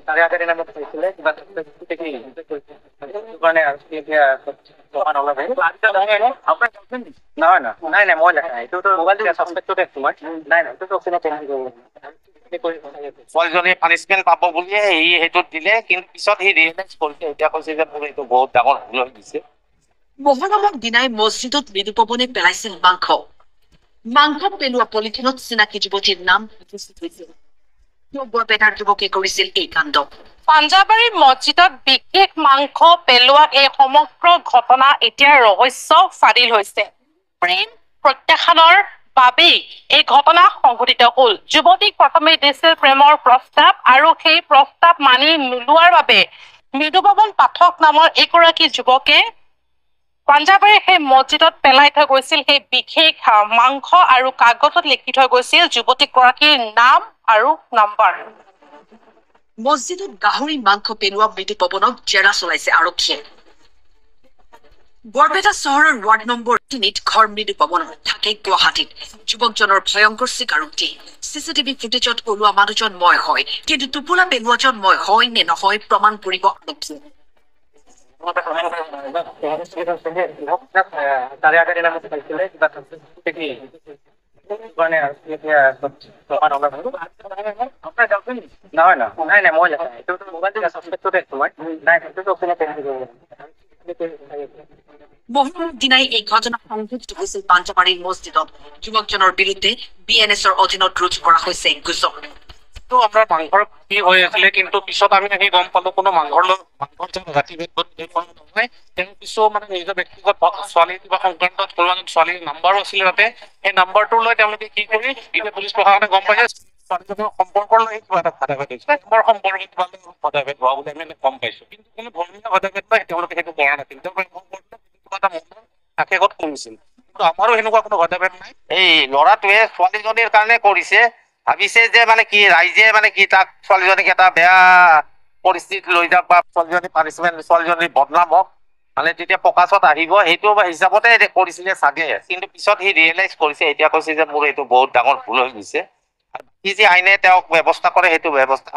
তাৰে আগৰ দিনা মোক কৈছিলে কিবা কি মানে এতিয়া দোকান অলপ নহয় নাই নাই মই লেখা এইটোতো মোবাইলটো ছাছপেক্টটো দেখছো মই নাই নাই এইটোতো অপশ্যনত ছোৱালীজনী পানিছমেণ্ট পাব বুলিয়ে সি সেইটোত দিলে কিন্তু পিছত সি ৰিয়েলাইজ কৰিছে এতিয়া কৈছে যে মোৰ এইটো বহুত ডাঙৰ ভুল হৈ গৈছে। মহৰমৰ দিনাই মছজিদত মৃদুপৱনে পেলাইছিল মাংস। মাংস পেলোৱা পলিথিনত চিনাকি যুৱতীৰ নাম উপস্থিত হৈছিল। বৰপেটাৰ যুৱকে কৰিছিল এই কাণ্ড। পাঞ্জাবাৰীৰ মছজিদত বিশেষ মাংস পেলোৱা এই সমগ্ৰ ঘটনা এতিয়া ৰহস্য ফাদিল হৈছে। প্ৰেম প্ৰত্যাখ্যানৰ বাবেই এই ঘটনা সংঘটিত হ'ল। যুৱতীক প্ৰথমে দিছিল প্ৰেমৰ প্ৰস্তাৱ আৰু সেই প্ৰস্তাৱ মানি নোলোৱাৰ বাবে মৃদুপৱন পাঠক নামৰ এগৰাকী যুৱকে পাঞ্জাবাৰীৰ সেই মছজিদত পেলাই থৈ গৈছিল সেই বিশেষ মাংস আৰু কাগজত লিখি থৈ গৈছিল যুৱতীগৰাকীৰ নাম আৰু নম্বৰ। মছজিদত গাহৰি মাংস পেলোৱা মৃদুপৱনক জেৰা চলাইছে আৰক্ষীয়ে। বৰপেটা চহৰৰ ৱাৰ্ড নম্বৰ ৩ত ঘৰ মৃদুপৱনৰ, থাকে গুৱাহাটীত। যুৱকজনৰ ভয়ংকৰ স্বীকাৰোক্তি। চিচিটিভি ফুটেজত ওলোৱা মানুহজন মই হয়, কিন্তু টোপোলা পেলোৱাজন মই হয় নে নহয় প্ৰমাণ কৰিব আৰক্ষীয়ে। তাৰে আগৰ দিনা মোক কৈছিলে কিবা কি মানে এতিয়া দোকান অলপ নহয় নাই নাই মই লেখা এইটোতো মোবাইলটো ছাছপেক্টটো দেখছো মই নাই এইটোতো অপশ্যনত মহৰমৰ দিনাই এই ঘটনা সংঘটিত হৈছিল পাঞ্জাবাৰীৰ মছজিদত। যুৱকজনৰ বিৰুদ্ধে BNSৰ অধীনত ৰুজু কৰা হৈছে গোচৰ। আপোনাৰ মাংসৰ কি হৈ আছিলে কিন্তু পিছত আমি আহি গম পালো কোনো মাংসৰ জাতি ভেদ নহয়। তেওঁ কিছু মানে নিজৰ ব্যক্তিগত ছোৱালী কিবা সংক্ৰান্তত কোনো ছোৱালীৰ নাম্বাৰো আছিলে তাতে। সেই নাম্বাৰটো লৈ তেওঁলোকে কি কৰি এতিয়া পুলিচ প্ৰশাসনে গম পাইছে ছোৱালীজনৰ সম্পৰ্কৰ লৈ কিবা এটা ভেদাভেদ হৈছে। তোমাৰ সম্পৰ্কে কিবা ভেদাভেদ হোৱা বুলি আমি গম পাইছো, কিন্তু কোনো ধৰ্মীয় ভেদাভেদ নাই তেওঁলোকে সেইটো কৰা নাছিল। কিবা এটা মনৰ আশেষত কৰিছিল, কিন্তু আমাৰো সেনেকুৱা কোনো ভেদাভেদ নাই। এই ল'ৰাটোৱে ছোৱালীজনীৰ কাৰণে কৰিছে, ভাবিছে যে মানে কি ৰাইজে মানে কি তাক ছোৱালীজনীক এটা বেয়া পৰিস্থিতিত লৈ যাওক বা ছোৱালীজনী পানিছমেণ্ট ছোৱালীজনী বদনাম হওক মানে তেতিয়া প্ৰকাশত আহিব সেইটো হিচাপতে কৰিছিলে চাগে। কিন্তু পিছত সি ৰিয়েলাইজ কৰিছে এতিয়া কৈছে যে মোৰ এইটো বহুত ডাঙৰ ভুল হৈ গৈছে। সি যে আইনে তেওঁক ব্যৱস্থা কৰে সেইটো ব্যৱস্থা